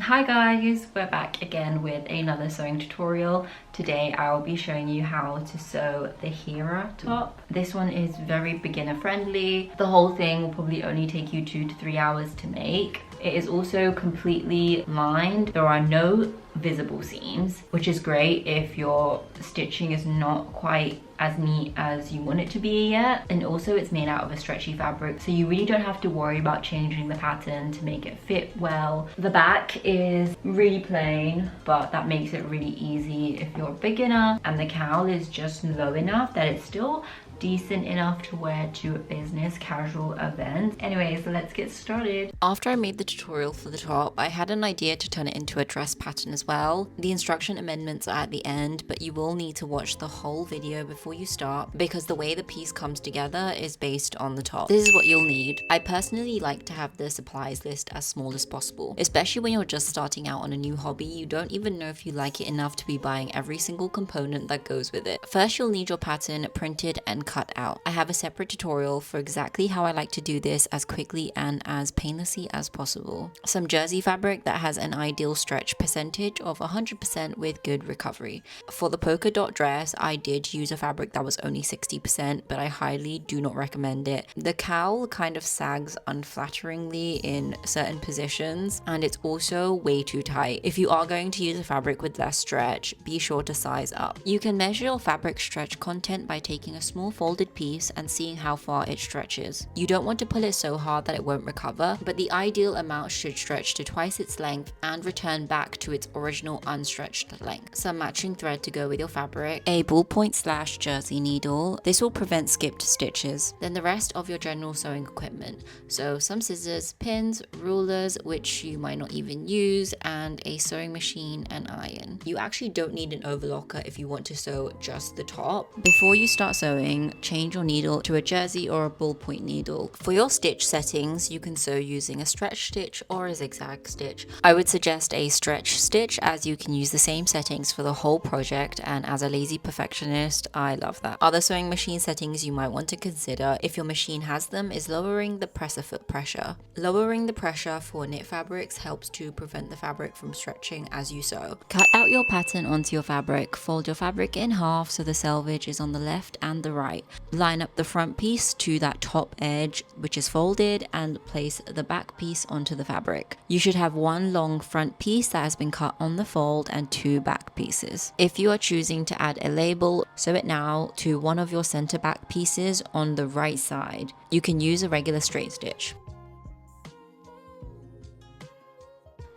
Hi guys, we're back again with another sewing tutorial. Today I will be showing you how to sew the Hera top. This one is very beginner friendly. The whole thing will probably only take you 2 to 3 hours to make. It is also completely lined. There are no visible seams, which is great if your stitching is not quite as neat as you want it to be yet. And also it's made out of a stretchy fabric, so you really don't have to worry about changing the pattern to make it fit well. The back is really plain, but that makes it really easy if you're a beginner. And the cowl is just low enough that it's still decent enough to wear to a business casual event. Anyways, let's get started. After I made the tutorial for the top, I had an idea to turn it into a dress pattern as well. The instruction amendments are at the end, but you will need to watch the whole video before you start because the way the piece comes together is based on the top. This is what you'll need. I personally like to have the supplies list as small as possible, especially when you're just starting out on a new hobby. You don't even know if you like it enough to be buying every single component that goes with it. First, you'll need your pattern printed and cut out. I have a separate tutorial for exactly how I like to do this as quickly and as painlessly as possible. Some jersey fabric that has an ideal stretch percentage of 100% with good recovery. For the polka dot dress, I did use a fabric that was only 60%, but I highly do not recommend it. The cowl kind of sags unflatteringly in certain positions, and it's also way too tight. If you are going to use a fabric with less stretch, be sure to size up. You can measure your fabric stretch content by taking a small folded piece and seeing how far it stretches. You don't want to pull it so hard that it won't recover, but the ideal amount should stretch to twice its length and return back to its original unstretched length. Some matching thread to go with your fabric, a ballpoint / jersey needle. This will prevent skipped stitches. Then the rest of your general sewing equipment. So some scissors, pins, rulers, which you might not even use, and a sewing machine and iron. You actually don't need an overlocker if you want to sew just the top. Before you start sewing, change your needle to a jersey or a ballpoint needle. For your stitch settings, you can sew using a stretch stitch or a zigzag stitch. I would suggest a stretch stitch as you can use the same settings for the whole project, and as a lazy perfectionist, I love that. Other sewing machine settings you might want to consider if your machine has them is lowering the presser foot pressure. Lowering the pressure for knit fabrics helps to prevent the fabric from stretching as you sew. Cut out your pattern onto your fabric, fold your fabric in half so the selvage is on the left and the right. Line up the front piece to that top edge which is folded and place the back piece onto the fabric. You should have one long front piece that has been cut on the fold and 2 back pieces. If you are choosing to add a label, sew it now to one of your center back pieces on the right side. You can use a regular straight stitch.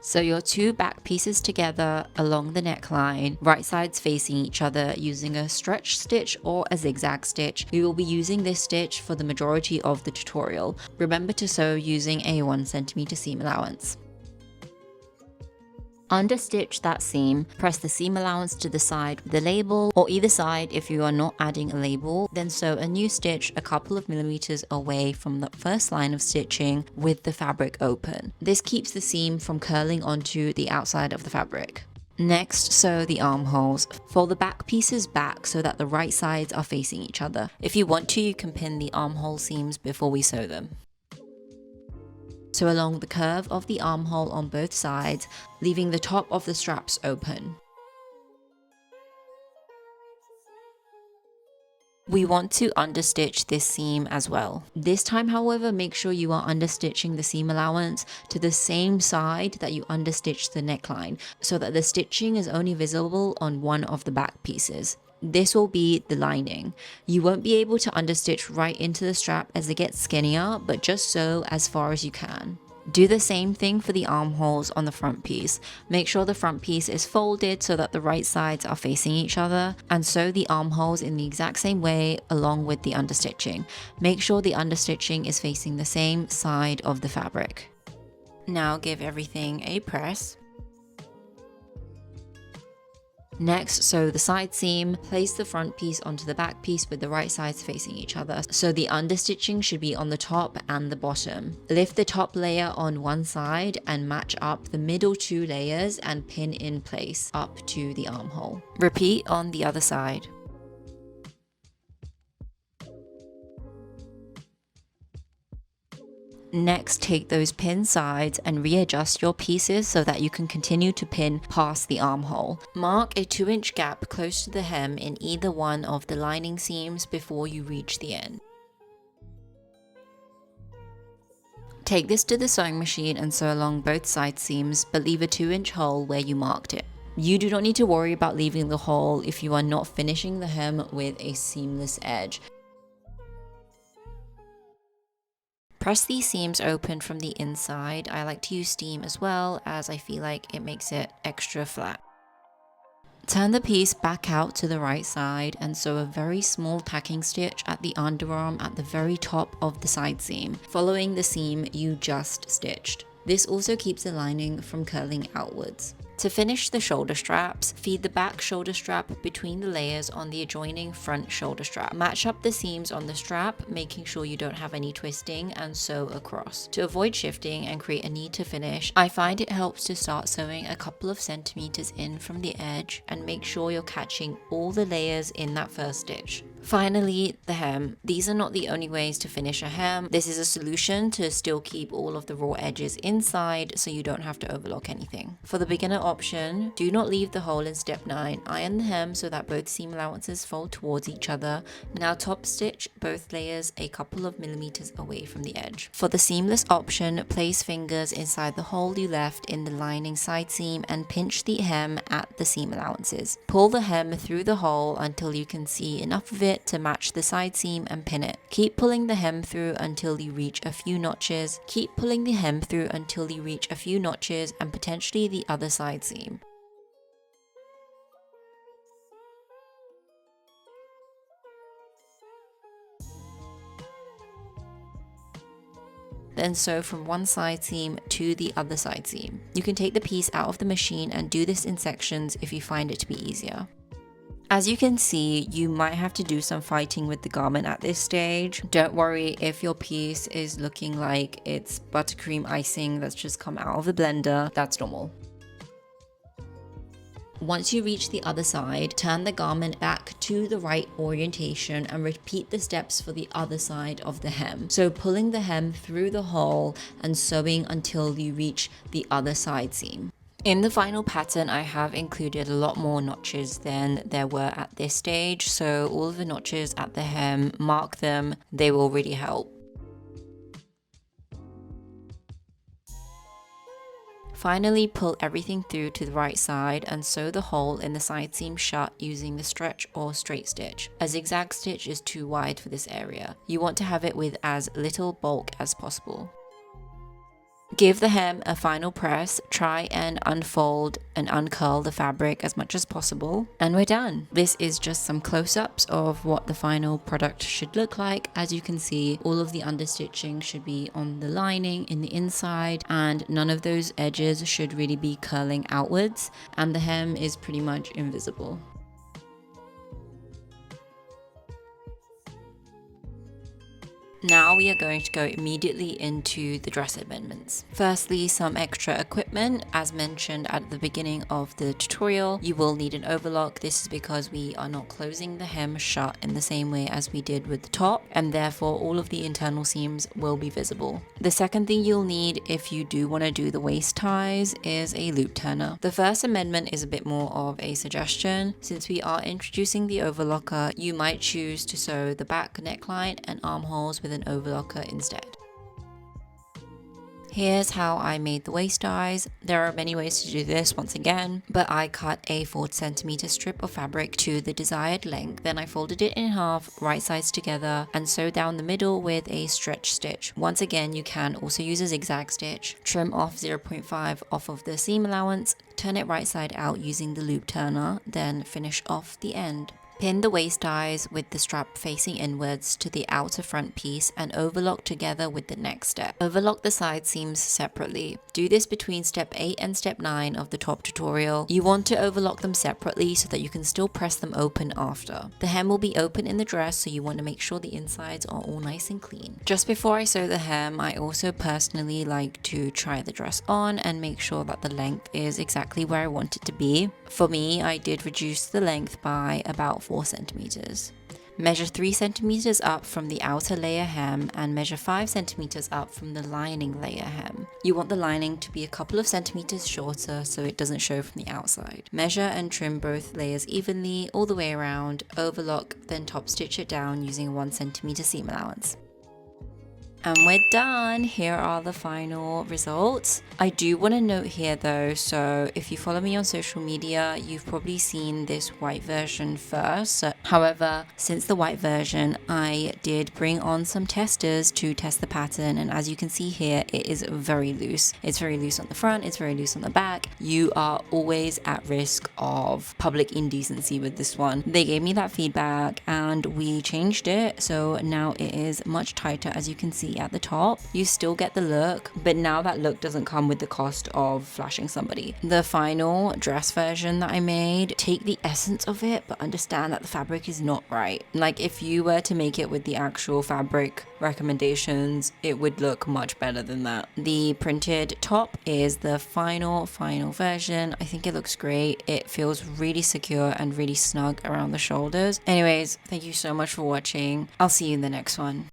Sew your 2 back pieces together along the neckline, right sides facing each other using a stretch stitch or a zigzag stitch. We will be using this stitch for the majority of the tutorial. Remember to sew using a 1 cm seam allowance. Understitch that seam, press the seam allowance to the side with the label or either side if you are not adding a label, then sew a new stitch a couple of millimeters away from the first line of stitching with the fabric open. This keeps the seam from curling onto the outside of the fabric. Next, sew the armholes. Fold the back pieces back so that the right sides are facing each other. If you want to, you can pin the armhole seams before we sew them. Sew along the curve of the armhole on both sides, leaving the top of the straps open. We want to understitch this seam as well. This time, however, make sure you are understitching the seam allowance to the same side that you understitched the neckline, so that the stitching is only visible on one of the back pieces. This will be the lining. You won't be able to understitch right into the strap as it gets skinnier, but just sew as far as you can. Do the same thing for the armholes on the front piece. Make sure the front piece is folded so that the right sides are facing each other, and sew the armholes in the exact same way along with the understitching. Make sure the understitching is facing the same side of the fabric. Now give everything a press. Next, sew the side seam, place the front piece onto the back piece with the right sides facing each other. So the understitching should be on the top and the bottom. Lift the top layer on one side and match up the middle 2 layers and pin in place up to the armhole. Repeat on the other side. Next, take those pin sides and readjust your pieces so that you can continue to pin past the armhole. Mark a 2-inch gap close to the hem in either one of the lining seams before you reach the end. Take this to the sewing machine and sew along both side seams, but leave a 2-inch hole where you marked it. You do not need to worry about leaving the hole if you are not finishing the hem with a seamless edge. Press these seams open from the inside. I like to use steam as well, as I feel like it makes it extra flat. Turn the piece back out to the right side and sew a very small tacking stitch at the underarm at the very top of the side seam, following the seam you just stitched. This also keeps the lining from curling outwards. To finish the shoulder straps, feed the back shoulder strap between the layers on the adjoining front shoulder strap. Match up the seams on the strap, making sure you don't have any twisting, and sew across. To avoid shifting and create a neater finish, I find it helps to start sewing a couple of centimeters in from the edge and make sure you're catching all the layers in that first stitch. Finally, the hem. These are not the only ways to finish a hem. This is a solution to still keep all of the raw edges inside so you don't have to overlock anything. For the beginner option, do not leave the hole in step 9. Iron the hem so that both seam allowances fold towards each other. Now top stitch both layers a couple of millimeters away from the edge. For the seamless option, place fingers inside the hole you left in the lining side seam and pinch the hem at the seam allowances. Pull the hem through the hole until you can see enough of it to match the side seam and pin it. Keep pulling the hem through until you reach a few notches. Keep pulling the hem through until you reach a few notches and potentially the other side seam. Then sew from one side seam to the other side seam. You can take the piece out of the machine and do this in sections if you find it to be easier. As you can see, you might have to do some fighting with the garment at this stage. Don't worry if your piece is looking like it's buttercream icing that's just come out of the blender, that's normal. Once you reach the other side, turn the garment back to the right orientation and repeat the steps for the other side of the hem. So pulling the hem through the hole and sewing until you reach the other side seam. In the final pattern, I have included a lot more notches than there were at this stage, so all of the notches at the hem, mark them, they will really help. Finally, pull everything through to the right side and sew the hole in the side seam shut using the stretch or straight stitch. A zigzag stitch is too wide for this area. You want to have it with as little bulk as possible. Give the hem a final press, try and unfold and uncurl the fabric as much as possible, and we're done. This is just some close-ups of what the final product should look like. As you can see, all of the understitching should be on the lining in the inside, and none of those edges should really be curling outwards, and the hem is pretty much invisible. Now we are going to go immediately into the dress amendments. Firstly, some extra equipment. As mentioned at the beginning of the tutorial, you will need an overlock. This is because we are not closing the hem shut in the same way as we did with the top, and therefore all of the internal seams will be visible. The second thing you'll need if you do want to do the waist ties is a loop turner. The first amendment is a bit more of a suggestion. Since we are introducing the overlocker, you might choose to sew the back neckline and armholes with an overlocker instead. Here's how I made the waist ties. There are many ways to do this once again, but I cut a 4 cm strip of fabric to the desired length. Then I folded it in half, right sides together, and sewed down the middle with a stretch stitch. Once again, you can also use a zigzag stitch. Trim off 0.5 off of the seam allowance, turn it right side out using the loop turner, then finish off the end. Pin the waist ties with the strap facing inwards to the outer front piece and overlock together with the next step. Overlock the side seams separately. Do this between step 8 and step 9 of the top tutorial. You want to overlock them separately so that you can still press them open after. The hem will be open in the dress, so you want to make sure the insides are all nice and clean. Just before I sew the hem, I also personally like to try the dress on and make sure that the length is exactly where I want it to be. For me, I did reduce the length by about 4 centimeters. Measure 3 centimeters up from the outer layer hem and measure 5 centimeters up from the lining layer hem. You want the lining to be a couple of centimeters shorter so it doesn't show from the outside. Measure and trim both layers evenly all the way around, overlock, then top stitch it down using a 1 centimeter seam allowance. And we're done. Here are the final results. I do want to note here though, so if you follow me on social media, you've probably seen this white version first. However, since the white version, I did bring on some testers to test the pattern, and as you can see here, it is very loose. It's very loose on the front, it's very loose on the back. You are always at risk of public indecency with this one. They gave me that feedback and we changed it, so now it is much tighter, as you can see at the top. You still get the look, but now that look doesn't come with the cost of flashing somebody. The final dress version that I made, take the essence of it, but understand that the fabric is not right. Like if you were to make it with the actual fabric recommendations, it would look much better than that. The printed top is the final version. I think it looks great. It feels really secure and really snug around the shoulders. Anyways, thank you so much for watching. I'll see you in the next one.